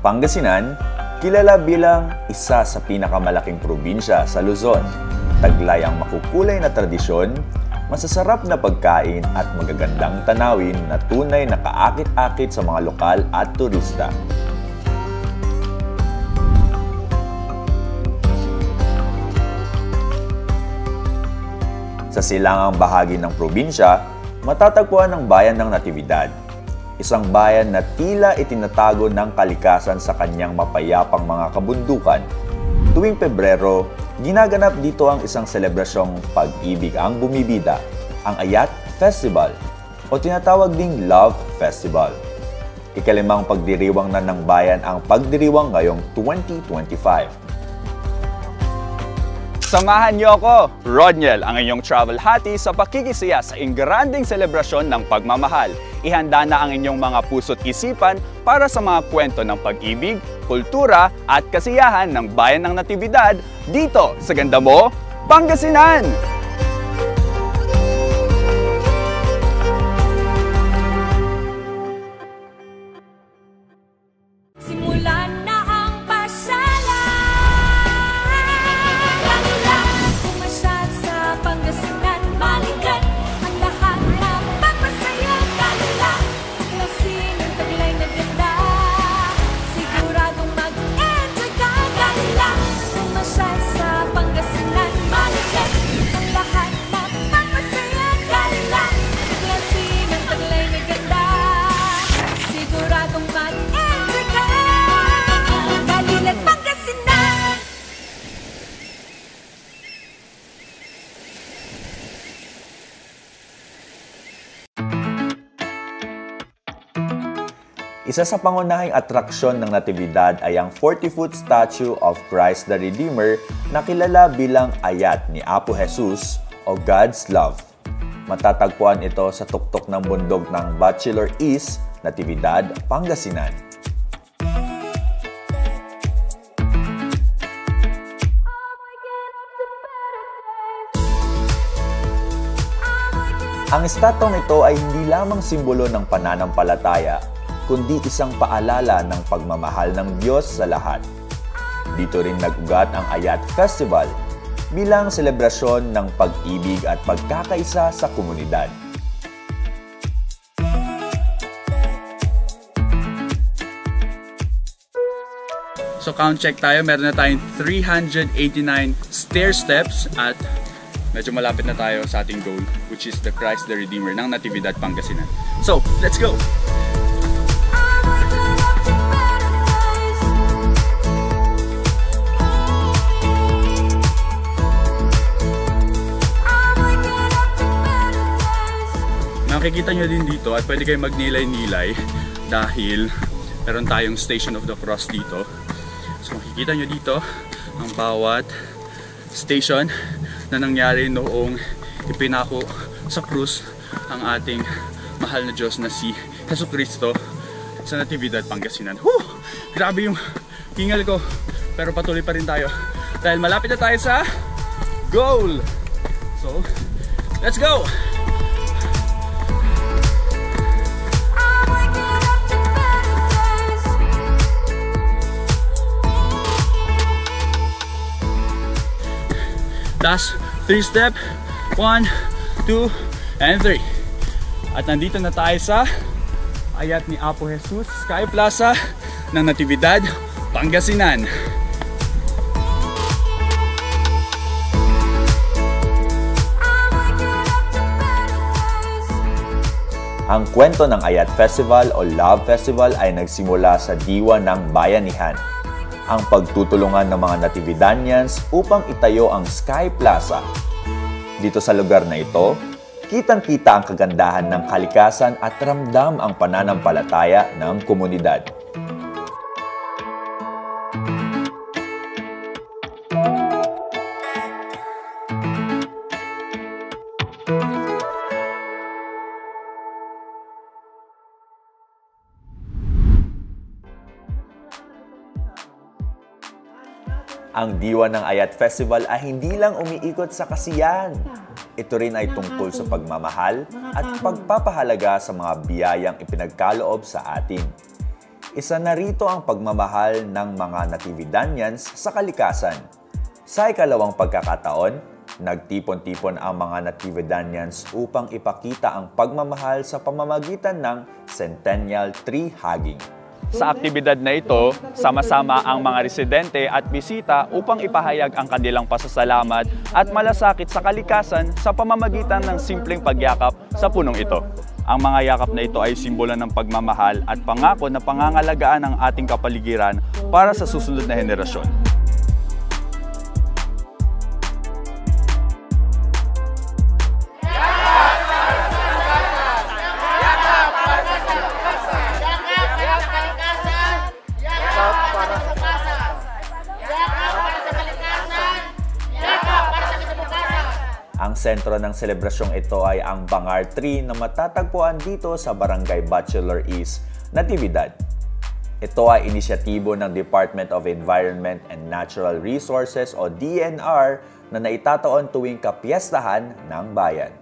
Pangasinan, kilala bilang isa sa pinakamalaking probinsya sa Luzon. Taglay ang makukulay na tradisyon, masasarap na pagkain at magagandang tanawin na tunay na kaakit-akit sa mga lokal at turista. Sa silangang bahagi ng probinsya, matatagpuan ang bayan ng Natividad. Isang bayan na tila itinatago ng kalikasan sa kanyang mapayapang mga kabundukan. Tuwing Pebrero, ginaganap dito ang isang selebrasyong pag-ibig ang bumibida, ang Ayat Festival o tinatawag ding Love Festival. Ikalimang pagdiriwang na ng bayan ang pagdiriwang ngayong 2025. Samahan niyo ako, Rodniel, ang inyong travel hati sa pakikisaya sa ingranding selebrasyon ng pagmamahal. Ihanda na ang inyong mga puso't isipan para sa mga kwento ng pag-ibig, kultura at kasiyahan ng bayan ng Natividad dito sa ganda mo, Pangasinan! Isa sa pangunahing atraksyon ng Natividad ay ang 40-foot statue of Christ the Redeemer na kilala bilang Ayat ni Apo Jesus o God's Love. Matatagpuan ito sa tuktok ng bundok ng Bachelor East, Natividad, Pangasinan. Ang estatwang ito ay hindi lamang simbolo ng pananampalataya, kundi isang paalala ng pagmamahal ng Diyos sa lahat. Dito rin nag-ugat ang Ayat Festival bilang selebrasyon ng pag-ibig at pagkakaisa sa komunidad. So count check tayo, meron na tayong 389 stair steps at medyo malapit na tayo sa ating goal, which is the Christ the Redeemer ng Natividad, Pangasinan. So, let's go! Makikita nyo din dito at pwede kayo magnilay-nilay dahil meron tayong Station of the Cross dito. So makikita nyo dito ang bawat station na nangyari noong ipinako sa krus ang ating mahal na Diyos na si Jesucristo sa Natividad, Pangasinan. Grabe yung hingal ko, pero patuloy pa rin tayo dahil malapit na tayo sa goal. So, let's go! Last 3 step, 1, 2, and 3. At nandito na tayo sa Ayat ni Apo Jesus Sky Plaza ng Natividad, Pangasinan. Ang kwento ng Ayat Festival o Love Festival ay nagsimula sa diwa ng bayanihan. Ang pagtutulungan ng mga Natividanians upang itayo ang Sky Plaza. Dito sa lugar na ito, kitang-kita ang kagandahan ng kalikasan at ramdam ang pananampalataya ng komunidad. Ang diwa ng Ayat Festival ay hindi lang umiikot sa kasiyahan. Ito rin ay tungkol sa pagmamahal at pagpapahalaga sa mga biyayang ipinagkaloob sa atin. Isa na rito ang pagmamahal ng mga Natividanians sa kalikasan. Sa ikalawang pagkakataon, nagtipon-tipon ang mga Natividanians upang ipakita ang pagmamahal sa pamamagitan ng Centennial Tree Hugging. Sa aktibidad na ito, sama-sama ang mga residente at bisita upang ipahayag ang kanilang pasasalamat at malasakit sa kalikasan sa pamamagitan ng simpleng pagyakap sa punong ito. Ang mga yakap na ito ay simbolo ng pagmamahal at pangako na pangangalagaan ng ating kapaligiran para sa susunod na henerasyon. Ang sentro ng selebrasyong ito ay ang Bangar Tree na matatagpuan dito sa Barangay Bachelor East, Natividad. Ito ay inisyatibo ng Department of Environment and Natural Resources o DNR na naitataon tuwing kapiyastahan ng bayan.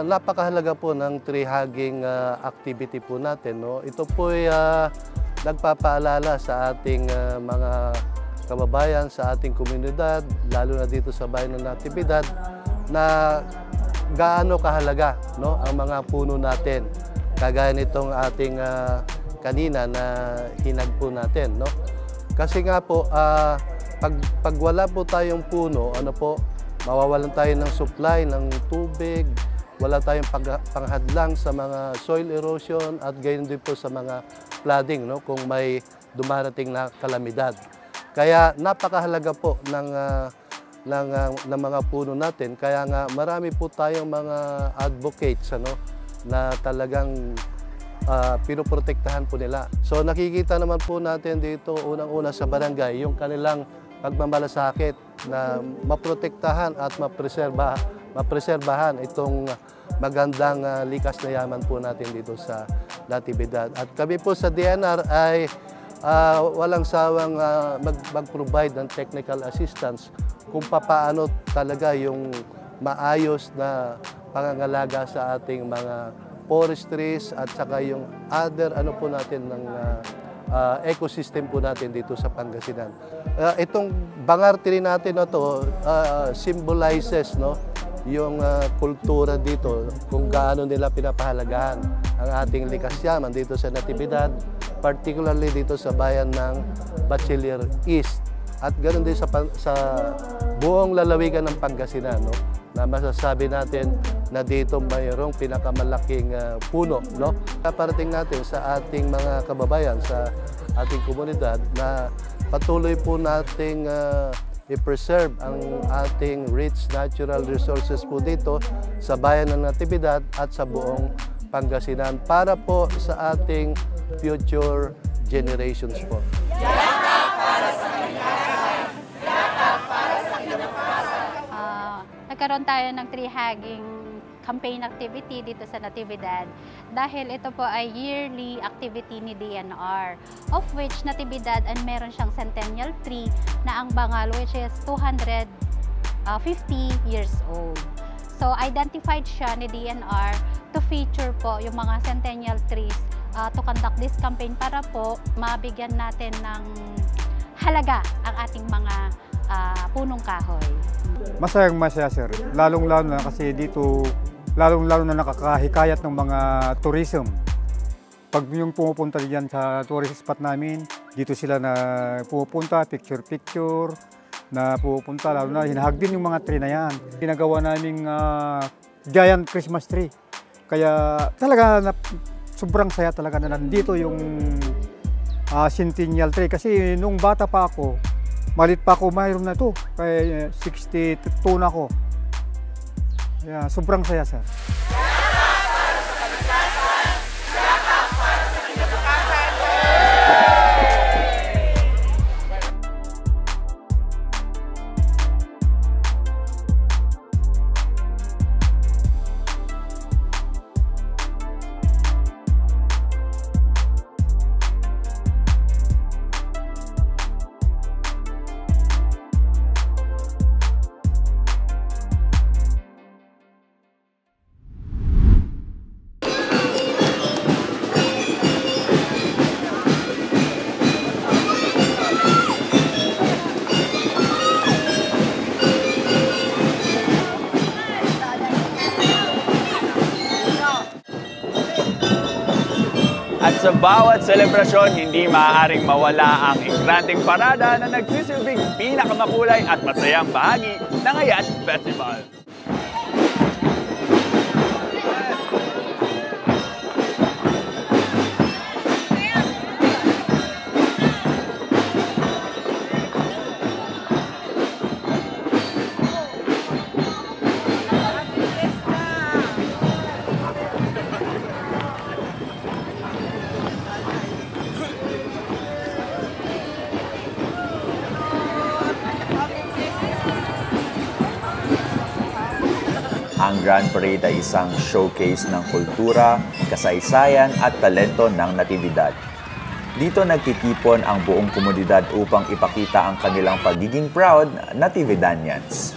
Napakahalaga po ng tree hugging activity po natin. No? Ito po ay nagpapaalala sa ating mga kababayan, sa ating komunidad, lalo na dito sa bayan ng Natividad, na gaano kahalaga, no, ang mga puno natin. Kagaya nitong ating kanina na hinagpo natin. No? Kasi nga po, pag wala po tayong puno, mawawalan tayo ng supply ng tubig, wala tayong panghadlang sa mga soil erosion at gayon din po sa mga flooding, no, kung may dumarating na kalamidad. Kaya napakahalaga po ng mga puno natin. Kaya nga marami po tayong mga advocates na talagang pinoprotektahan po nila. So nakikita naman po natin dito unang-una sa barangay yung kanilang pagmamalasakit na maprotektahan at mapreserbahan itong magandang likas na yaman po natin dito sa Natividad. At kami po sa DNR ay walang sawang mag-provide ng technical assistance kung paano talaga yung maayos na pangangalaga sa ating mga forestries at saka yung other po natin ng ecosystem po natin dito sa Pangasinan. Itong Bangar Tree natin na to symbolizes, no, yung kultura dito, kung gaano nila pinapahalagahan ang ating likas yaman dito sa Natividad, particularly dito sa bayan ng Bachelor East. At ganoon din sa buong lalawigan ng Pangasinan, no, na masasabi natin na dito mayroong pinakamalaking puno. No? Kaparating natin sa ating mga kababayan, sa ating komunidad, na patuloy po nating i-preserve ang ating rich natural resources po dito sa bayan ng Natividad at sa buong Pangasinan para po sa ating future generations po. Yakap para sa kalikasan! Yakap para sa kinabukasan! Nagkaroon tayo ng tree hugging campaign activity dito sa Natividad dahil ito po ay yearly activity ni DNR, of which Natividad ay meron siyang centennial tree na ang bangal, which is 250 years old. So identified siya ni DNR to feature po yung mga centennial trees to conduct this campaign para po mabigyan natin ng halaga ang ating mga punong kahoy. Masaya sir, lalong-lalo na kasi dito lalong-lalo na nakakahikayat ng mga tourism. Pag yung pumupunta diyan sa tourist spot namin, dito sila na pupunta, picture, na pupunta, lalo na hinahag din yung mga tree na yan. Ginagawa naming giant Christmas tree. Kaya talaga sobrang saya talaga na nandito yung centennial tree. Kasi nung bata pa ako, malit pa ako, mayroon na to. Kaya 62 na ako. Yeah, sobrang saya sir. Sa bawat selebrasyon, hindi maaaring mawala ang engranteng parada na nagsisilbing pinakamakulay at masayang bahagi ng Ayat Festival. Ang Grand Parade ay isang showcase ng kultura, kasaysayan at talento ng Natividad. Dito nagtitipon ang buong komunidad upang ipakita ang kanilang pagiging proud Natividanians.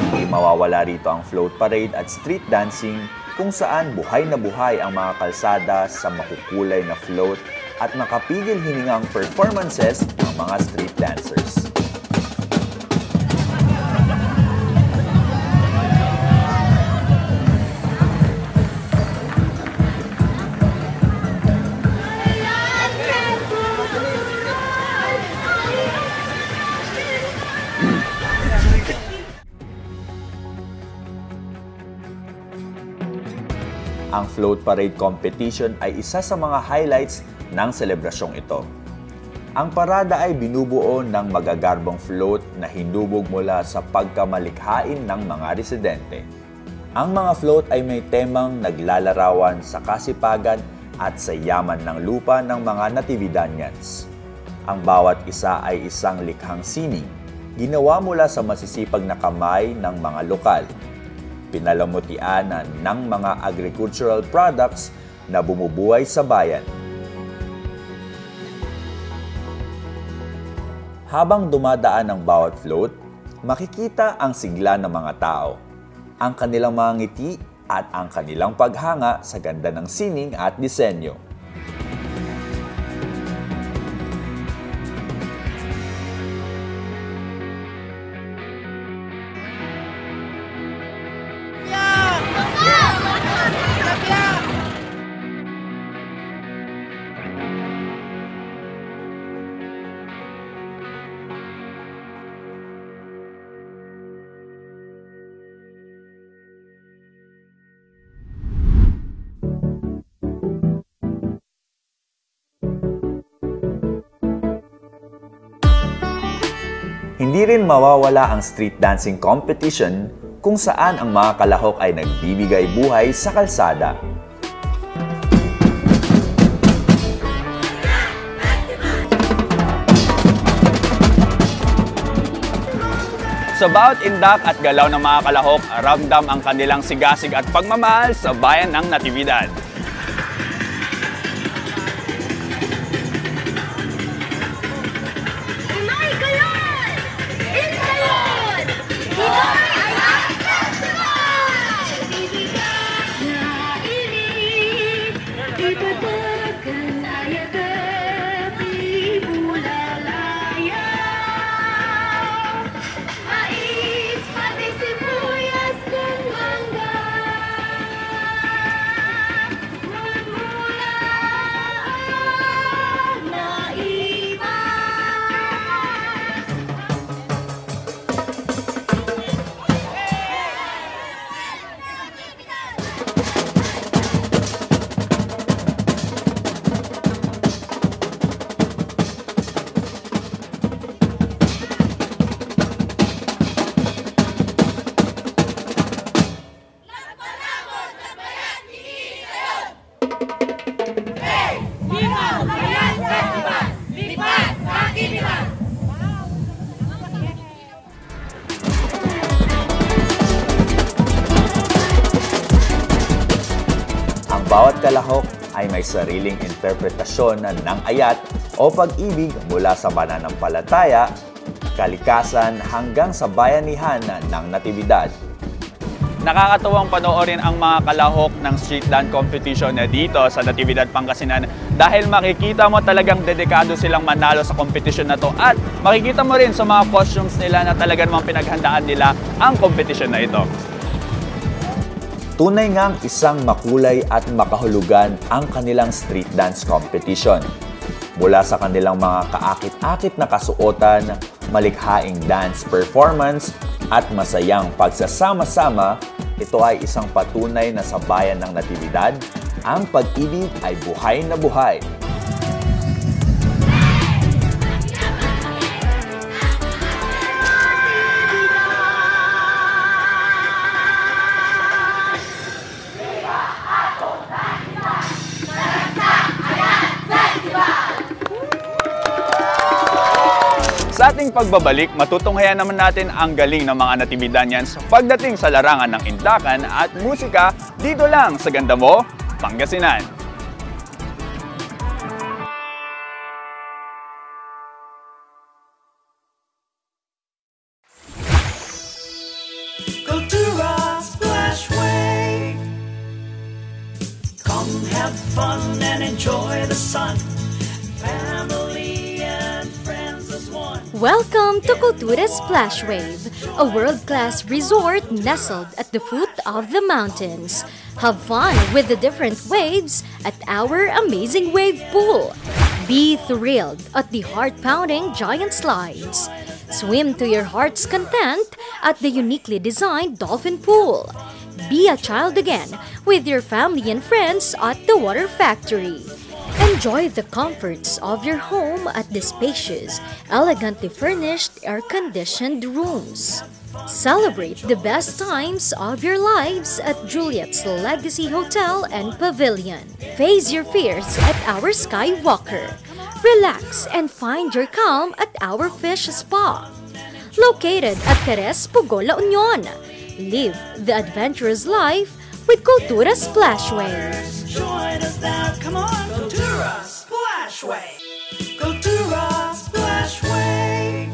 Hindi mawawala rito ang float parade at street dancing kung saan buhay na buhay ang mga kalsada sa makukulay na float at makapigil hiningang performances ng mga street dancers. Ang float parade competition ay isa sa mga highlights ng selebrasyong ito. Ang parada ay binubuo ng magagarbong float na hinubog mula sa pagkamalikhain ng mga residente. Ang mga float ay may temang naglalarawan sa kasipagan at sa yaman ng lupa ng mga Natividanians. Ang bawat isa ay isang likhang sining, ginawa mula sa masisipag na kamay ng mga lokal. Pinalamutian ng mga agricultural products na bumubuhay sa bayan. Habang dumadaan ang bawat float, makikita ang sigla ng mga tao, ang kanilang mga ngiti at ang kanilang paghanga sa ganda ng sining at disenyo. Hindi rin mawawala ang street dancing competition kung saan ang mga kalahok ay nagbibigay buhay sa kalsada. Sa bawat indak at galaw ng mga kalahok, ramdam ang kanilang sigasig at pagmamahal sa bayan ng Natividad. Bawat kalahok ay may sariling interpretasyon ng ayat o pag-ibig mula sa pananampalataya, kalikasan hanggang sa bayanihan ng Natividad. Nakakatuwang panoorin ang mga kalahok ng street dance competition na dito sa Natividad, Pangasinan dahil makikita mo talagang dedikado silang manalo sa competition na to at makikita mo rin sa mga costumes nila na talagang mga pinaghandaan nila ang competition na ito. Tunay ngang isang makulay at makahulugan ang kanilang street dance competition. Mula sa kanilang mga kaakit-akit na kasuotan, malikhaing dance performance, at masayang pagsasama-sama, ito ay isang patunay na sa bayan ng Natividad, ang pag-ibig ay buhay na buhay. Sa ating pagbabalik, matutunghayan naman natin ang galing ng mga Natividanians pagdating sa larangan ng indakan at musika dito lang sa Ganda Mo, Pangasinan. Kultura Splash Wave. Come have fun and enjoy the sun. Family and friends as one. Welcome to Kultura Splash Wave, a world-class resort nestled at the foot of the mountains. Have fun with the different waves at our amazing wave pool. Be thrilled at the heart-pounding giant slides. Swim to your heart's content at the uniquely designed dolphin pool. Be a child again with your family and friends at the Water Factory. Enjoy the comforts of your home at the spacious, elegantly furnished, air-conditioned rooms. Celebrate the best times of your lives at Juliet's Legacy Hotel and Pavilion. Face your fears at our Skywalker. Relax and find your calm at our Fish Spa. Located at Cares, Pugo, La Union. Live the adventurous life with Kultura Splash Wave. Join us now, come on. Kultura Splash Wave. Kultura Splash Wave.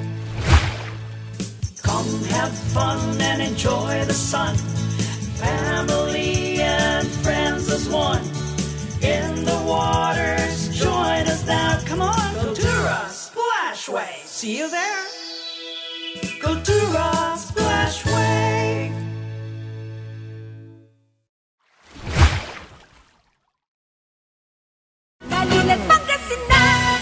Come have fun and enjoy the sun. Family and friends as one. In the waters, join us now, come on. Kultura Splash Wave. See you there. Kultura Splash Wave. Malilat Pangasinan!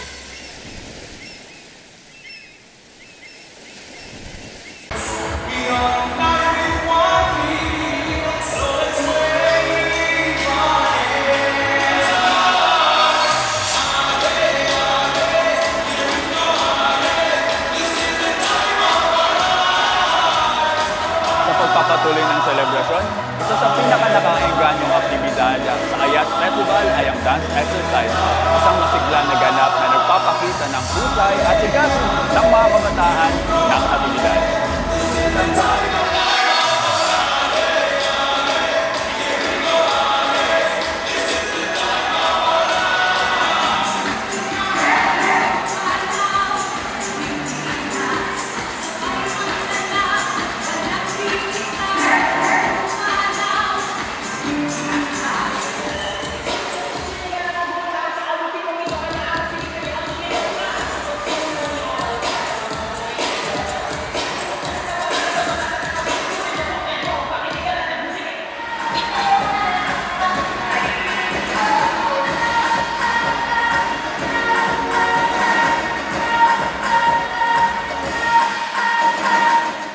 Sa pagpapatuloy ng selebrasyon, isa sa pinaka-nakakaenganyong aktibidad sa Ayat Festival ay ang dance exercise, isang masigla na ganap na nagpapakita ng husay at sigas ng mga kabataan ng Natividad.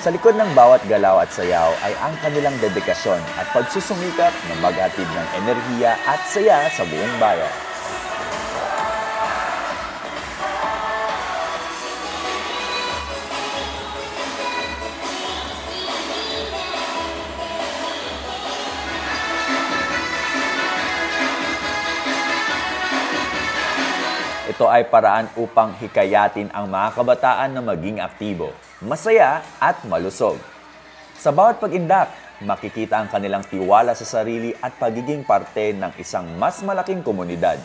Sa likod ng bawat galaw at sayaw ay ang kanilang dedikasyon at pagsusumikap na maghatid ng enerhiya at saya sa buong bayan. Ito ay paraan upang hikayatin ang mga kabataan na maging aktibo, masaya at malusog. Sa bawat pag-indak, makikita ang kanilang tiwala sa sarili at pagiging parte ng isang mas malaking komunidad.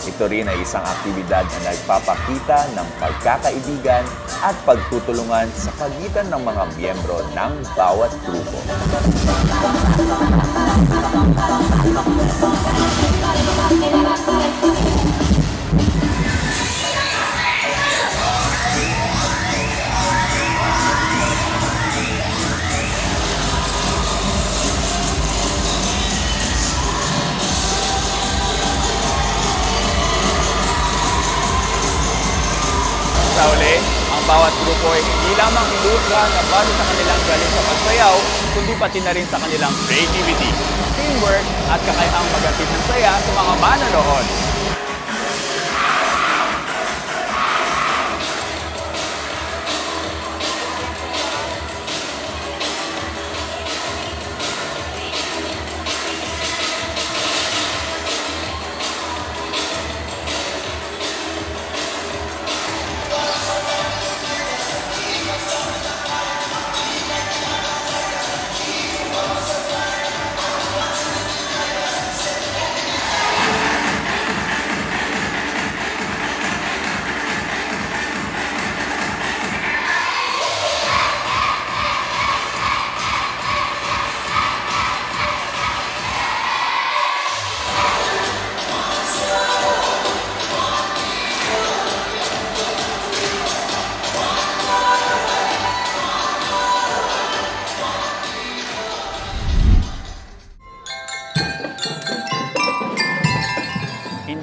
Ito rin ay isang aktibidad na nagpapakita ng pagkakaibigan at pagtutulungan sa pagitan ng mga miyembro ng bawat grupo. ng bawat grupo ay hindi lamang ilusga na base sa kanilang galing sa pagsayaw, kundi pati na rin sa kanilang creativity, teamwork at kakayahang maghatid ng saya sa mga manonood.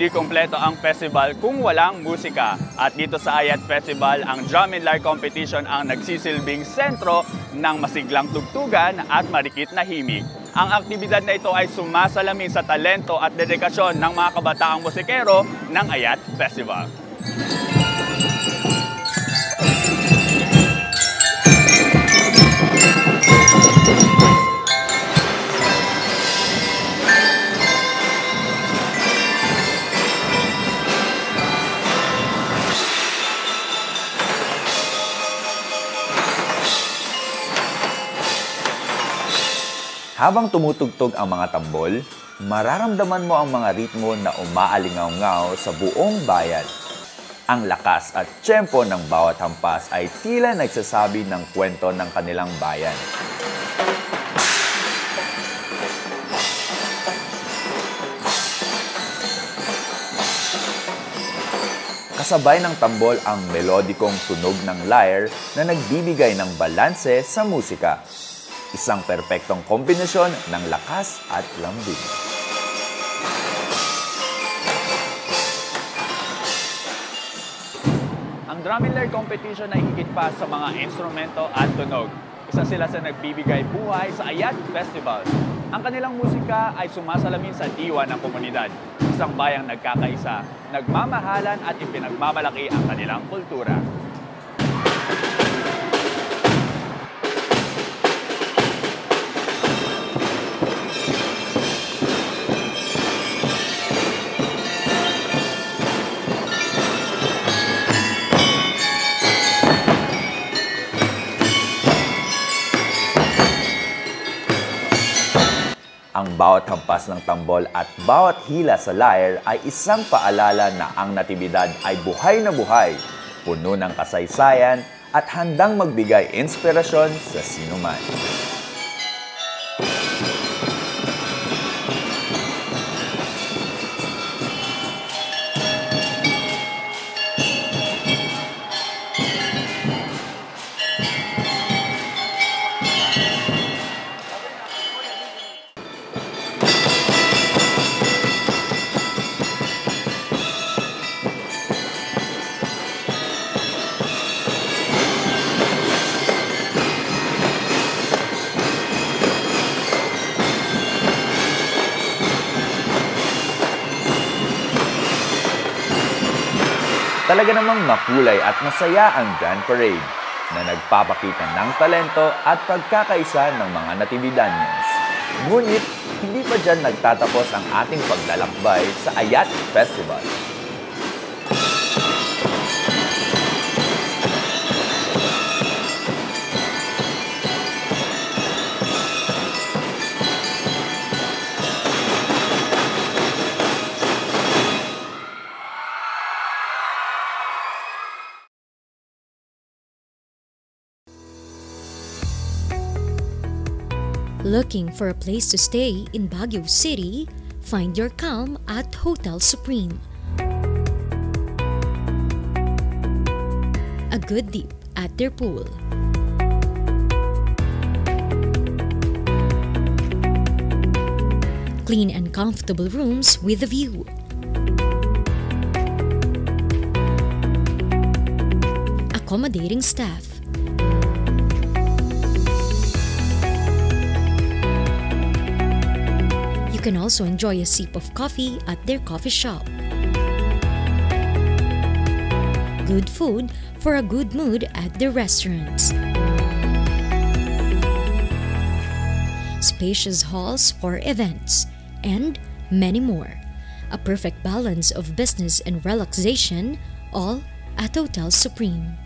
Hindi kumpleto ang festival kung walang musika. At dito sa Ayat Festival, ang Drum and Lyre Competition ang nagsisilbing sentro ng masiglang tugtugan at marikit na himig. Ang aktibidad na ito ay sumasalamin sa talento at dedikasyon ng mga kabataang musikero ng Ayat Festival. Habang tumutugtog ang mga tambol, mararamdaman mo ang mga ritmo na umaalingaw-ngaw sa buong bayan. Ang lakas at tiyempo ng bawat hampas ay tila nagsasabi ng kwento ng kanilang bayan. Kasabay ng tambol ang melodikong tunog ng lyre na nagbibigay ng balanse sa musika. Isang perpektong kombinasyon ng lakas at lambing. Ang Drum and Lyre Competition ay higit pa sa mga instrumento at tunog. Isa sila sa nagbibigay buhay sa Ayat Festival. Ang kanilang musika ay sumasalamin sa diwa ng komunidad. Isang bayang nagkakaisa, nagmamahalan at ipinagmamalaki ang kanilang kultura. Ang bawat hampas ng tambol at bawat hila sa lyre ay isang paalala na ang natibidad ay buhay na buhay, puno ng kasaysayan at handang magbigay inspirasyon sa sinuman. Talaga namang makulay at masaya ang Grand Parade na nagpapakita ng talento at pagkakaisa ng mga Natividanians. Ngunit, hindi pa dyan nagtatapos ang ating paglalakbay sa Ayat Festival. Looking for a place to stay in Baguio City? Find your calm at Hotel Supreme. A good dip at their pool. Clean and comfortable rooms with a view. A accommodating staff. You can also enjoy a sip of coffee at their coffee shop. Good food for a good mood at their restaurants. Spacious halls for events, and many more. A perfect balance of business and relaxation, all at Hotel Supreme.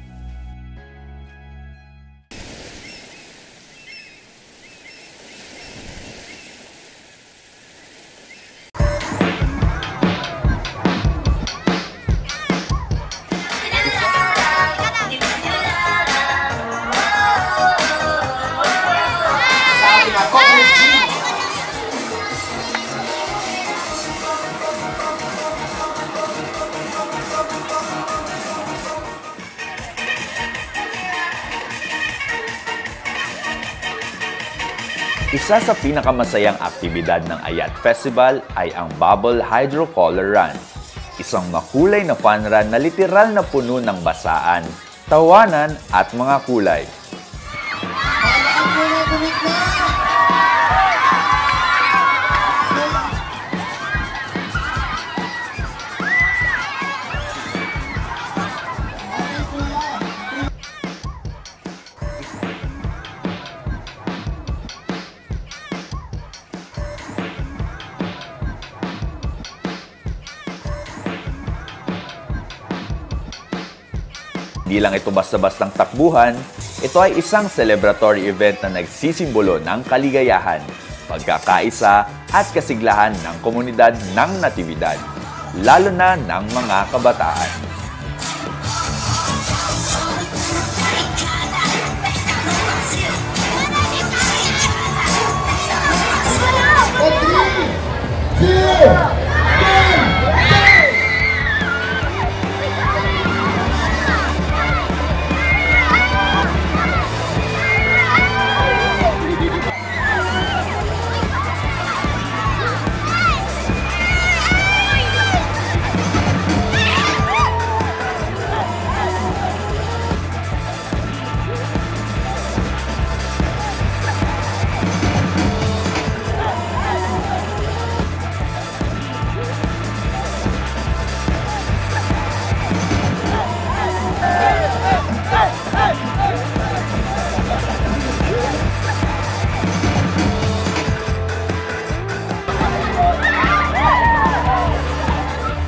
Isa sa pinakamasayang aktibidad ng Ayat Festival ay ang Bubble Hydro Color Run. Isang makulay na fun run na literal na puno ng basaan, tawanan at mga kulay. Di lang ito basta-bastang takbuhan, ito ay isang celebratory event na nagsisimbolo ng kaligayahan, pagkakaisa at kasiglahan ng komunidad ng Natividad, lalo na ng mga kabataan.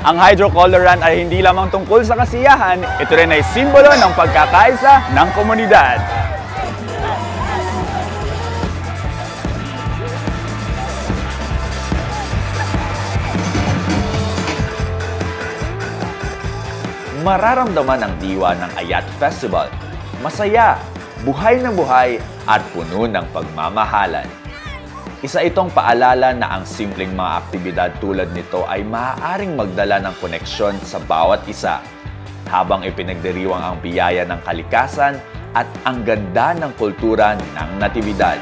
Ang Hydro Color Run ay hindi lamang tungkol sa kasiyahan, ito rin ay simbolo ng pagkakaisa ng komunidad. Mararamdaman ang diwa ng Ayat Festival. Masaya, buhay na buhay at puno ng pagmamahalan. Isa itong paalala na ang simpleng mga aktibidad tulad nito ay maaaring magdala ng koneksyon sa bawat isa, habang ipinagdiriwang ang biyaya ng kalikasan at ang ganda ng kultura ng Natividad.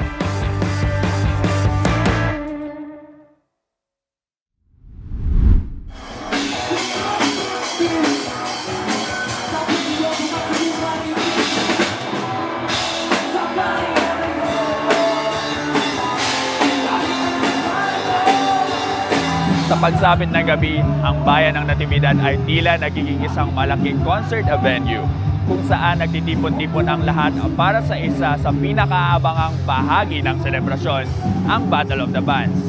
Sa pagsapit ng gabi, ang bayan ng Natividad ay tila nagiging isang malaking concert venue kung saan nagtitipon-tipon ang lahat para sa isa sa pinakaabangang bahagi ng selebrasyon, ang Battle of the Bands.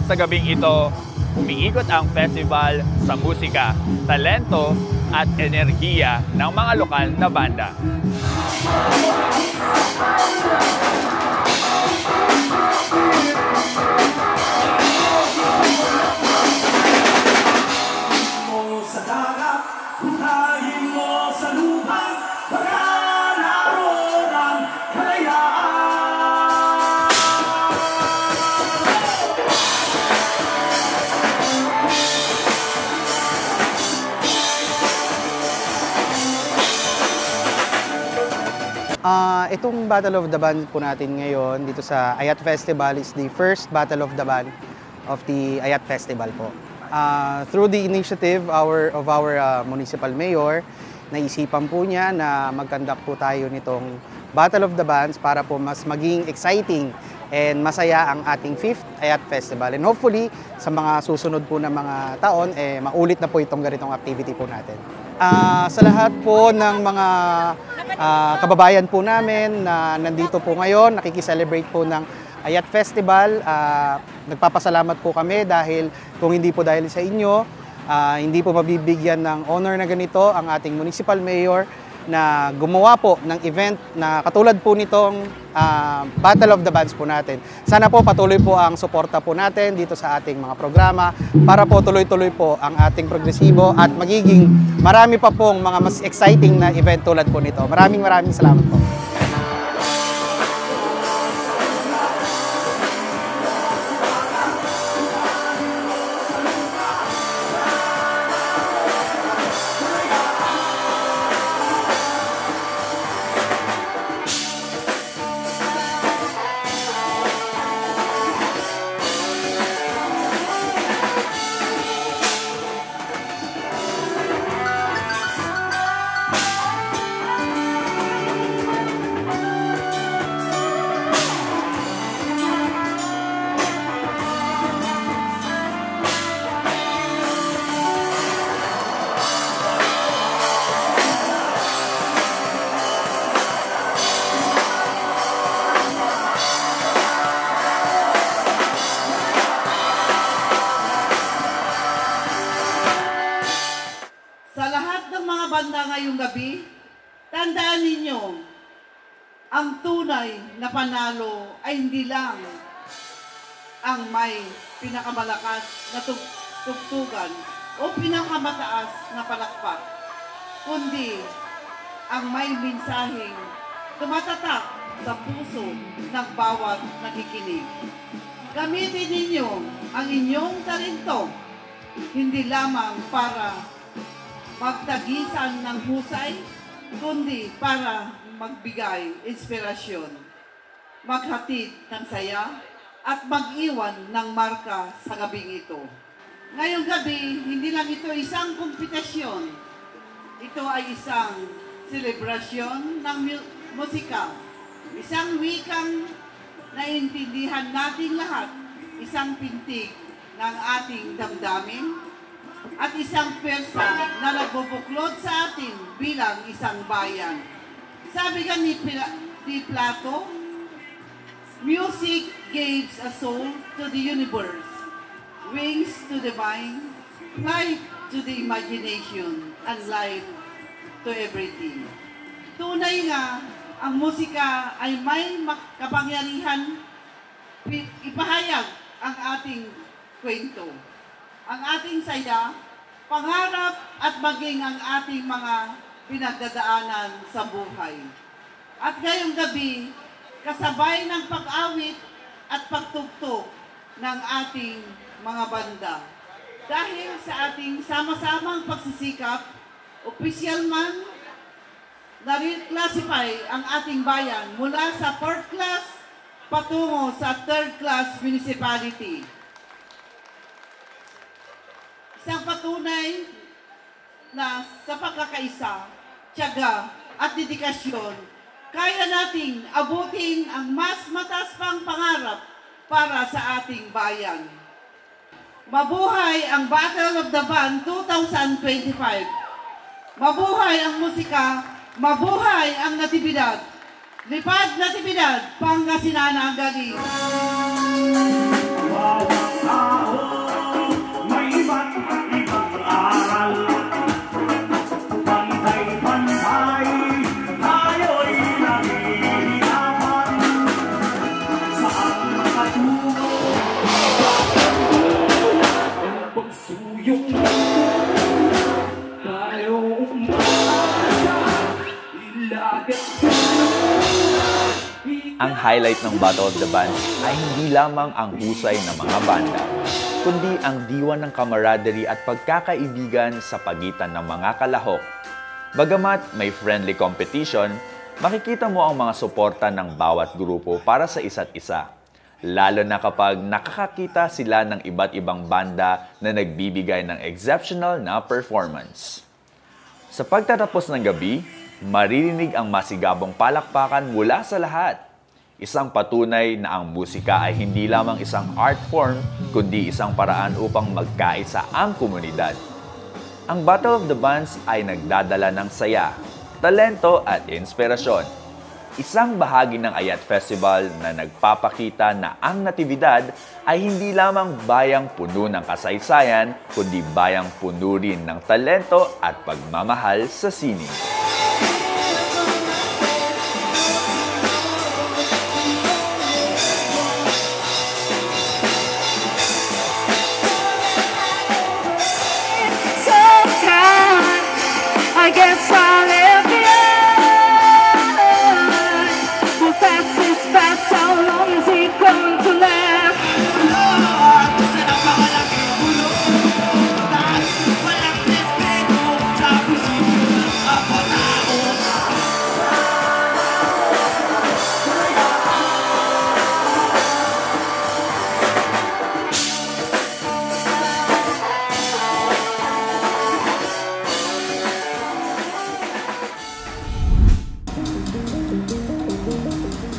Sa gabing ito, umiikot ang festival sa musika, talento at enerhiya ng mga lokal na banda. Itong Battle of the Band po natin ngayon dito sa Ayat Festival is the first Battle of the Band of the Ayat Festival po. Through the initiative of our municipal mayor naisipan po niya na mag-conduct po tayo nitong Battle of the Bands para po mas maging exciting and masaya ang ating 5th Ayat Festival. And hopefully, sa mga susunod po na mga taon, maulit na po itong ganitong activity po natin. Sa lahat po ng mga kababayan po namin na nandito po ngayon, nakikiselebrate po ng Ayat Festival, nagpapasalamat po kami dahil kung hindi po dahil sa inyo, hindi po mabibigyan ng honor na ganito ang ating Municipal Mayor na gumawa po ng event na katulad po nitong Battle of the Bands po natin. Sana po patuloy po ang suporta po natin dito sa ating mga programa para po tuloy-tuloy po ang ating progresibo at magiging marami pa pong mga mas exciting na event tulad po nito. Maraming salamat po. Ngayong gabi, tandaan ninyo, ang tunay na panalo ay hindi lang ang may pinakamalakas na tugtugan o pinakamataas na palakpak, kundi ang may mensaheng tumatatak sa puso ng bawat nakikinig. Gamitin ninyo ang inyong talento, hindi lamang para magtagisan ng husay, kundi para magbigay inspirasyon, maghatid ng saya, at mag-iwan ng marka sa gabing ito. Ngayong gabi, hindi lang ito isang kompetisyon. Ito ay isang selebrasyon ng musika, isang wikang naiintindihan nating lahat, isang pintig ng ating damdamin, at isang pwersa na nagbubuklod sa atin bilang isang bayan. Sabi ka ni Plato, music gives a soul to the universe, wings to the mind, life to the imagination, and life to everything. Tunay nga, ang musika ay may kapangyarihan ipahayag ang ating kwento, ang ating saya, pangarap at maging ang ating mga pinagdadaanan sa buhay. At ngayong gabi, kasabay ng pag-awit at pagtugtog ng ating mga banda. Dahil sa ating sama-samang pagsisikap, opisyal man, na-reclassify ang ating bayan mula sa 4th class patungo sa 3rd class municipality. Isang patunay na sa pagkakaisa, tiyaga at dedikasyon, kaya nating abutin ang mas mataas pang pangarap para sa ating bayan. Mabuhay ang Battle of the Band 2025. Mabuhay ang musika, mabuhay ang natibidad. Lipad natibidad, Pangasinan ang galing. Bawat tao may iba't ibang aral. Pantay-pantay, tayo'y nahihirapan. Saan patungo? Ang pagsuyong tayo umasa. Ilagat Ang highlight ng Battle of the Bands ay hindi lamang ang husay ng mga banda, kundi ang diwa ng camaraderie at pagkakaibigan sa pagitan ng mga kalahok. Bagamat may friendly competition, makikita mo ang mga suporta ng bawat grupo para sa isa't isa, lalo na kapag nakakakita sila ng iba't ibang banda na nagbibigay ng exceptional na performance. Sa pagtatapos ng gabi, maririnig ang masigabong palakpakan mula sa lahat. Isang patunay na ang musika ay hindi lamang isang art form, kundi isang paraan upang magkaisa ang komunidad. Ang Battle of the Bands ay nagdadala ng saya, talento at inspirasyon. Isang bahagi ng Ayat Festival na nagpapakita na ang Natividad ay hindi lamang bayang puno ng kasaysayan, kundi bayang puno rin ng talento at pagmamahal sa sining. I guess I'll live beyond. Well, fast is fast, how long is it going to last?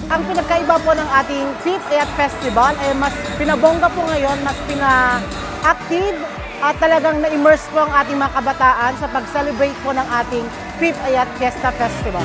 Ang pinagkaiba po ng ating 5th Ayat Festival ay mas pinabongga po ngayon, mas pina-active at talagang na-immerse po ang ating mga kabataan sa pag-celebrate po ng ating 5th Ayat Fiesta Festival.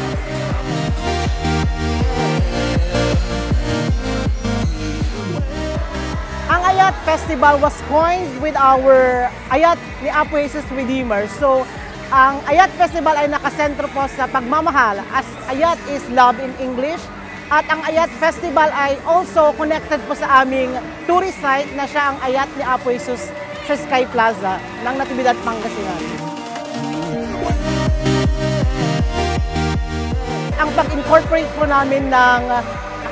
Ang Ayat Festival was coined with our Ayat ni Apo Jesus Redeemer. So, ang Ayat Festival ay nakasentro po sa pagmamahal, as Ayat is love in English. At ang Ayat Festival ay also connected po sa aming tourist site na siya ang Ayat ni Apo Jesus sa Sky Plaza ng Natividad, Pangasinan. Ang pag-incorporate po namin ng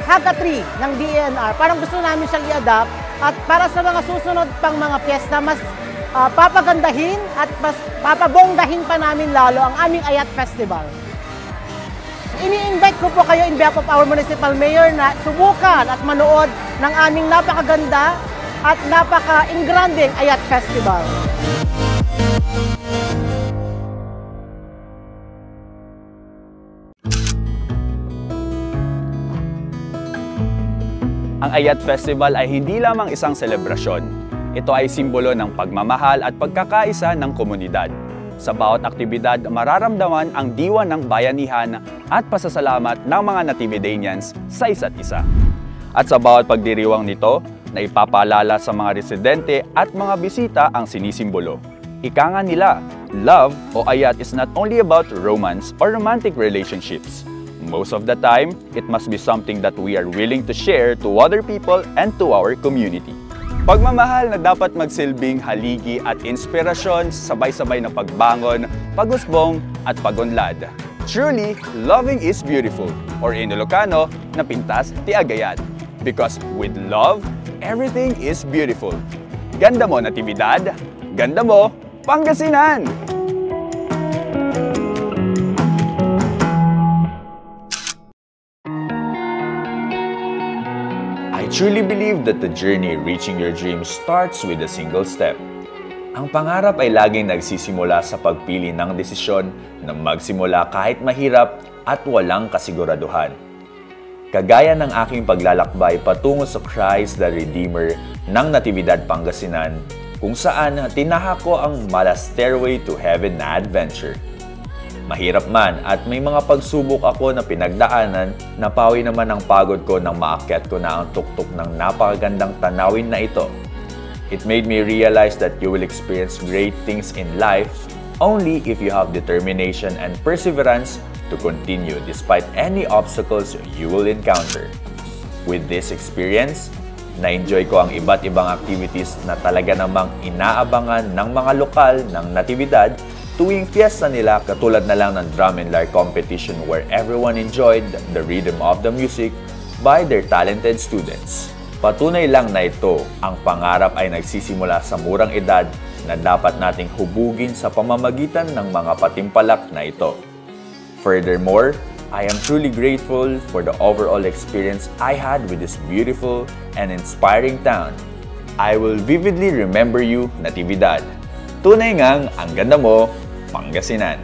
Haga Tree ng DENR, parang gusto namin siyang i-adapt at para sa mga susunod pang mga piyesta, mas papagandahin at mas papabonggahin pa namin lalo ang aming Ayat Festival. Ini-invite ko po kayo in behalf of our Municipal Mayor na subukan at manood ng aming napakaganda at napaka-ingranding Ayat Festival. Ang Ayat Festival ay hindi lamang isang selebrasyon. Ito ay simbolo ng pagmamahal at pagkakaisa ng komunidad. Sa bawat aktibidad, mararamdaman ang diwa ng bayanihan at pasasalamat ng mga Natividanians sa isa't isa. At sa bawat pagdiriwang nito, na ipapaalala sa mga residente at mga bisita ang sinisimbolo. Ika nga nila, love o Ayat is not only about romance or romantic relationships. Most of the time, it must be something that we are willing to share to other people and to our community. Pagmamahal na dapat magsilbing haligi at inspirasyon, sabay-sabay na pagbangon, pagusbong at pagunlad. Truly, loving is beautiful, or in Ilocano, napintas ti Agayat. Because with love, everything is beautiful. Ganda mo, Natividad! Ganda mo, Pangasinan! I truly believe that the journey reaching your dreams starts with a single step. Ang pangarap ay laging nagsisimula sa pagpili ng desisyon na magsimula kahit mahirap at walang kasiguraduhan. Kagaya ng aking paglalakbay patungo sa Christ the Redeemer ng Natividad, Pangasinan, kung saan tinahak ko ang mala stairway to heaven na adventure. Mahirap man at may mga pagsubok ako na pinagdaanan, napawi naman ang pagod ko nang maakyat ko na ang tuktok ng napakagandang tanawin na ito. It made me realize that you will experience great things in life only if you have determination and perseverance to continue despite any obstacles you will encounter. With this experience, na-enjoy ko ang iba't ibang activities na talaga namang inaabangan ng mga lokal ng Natividad tuwing fiesta nila, katulad na lang ng drum and lyre competition where everyone enjoyed the rhythm of the music by their talented students. Patunay lang na ito, ang pangarap ay nagsisimula sa murang edad na dapat nating hubugin sa pamamagitan ng mga patimpalak na ito. Furthermore, I am truly grateful for the overall experience I had with this beautiful and inspiring town. I will vividly remember you, Natividad. Tunay ngang ang ganda mo, Pangasinan.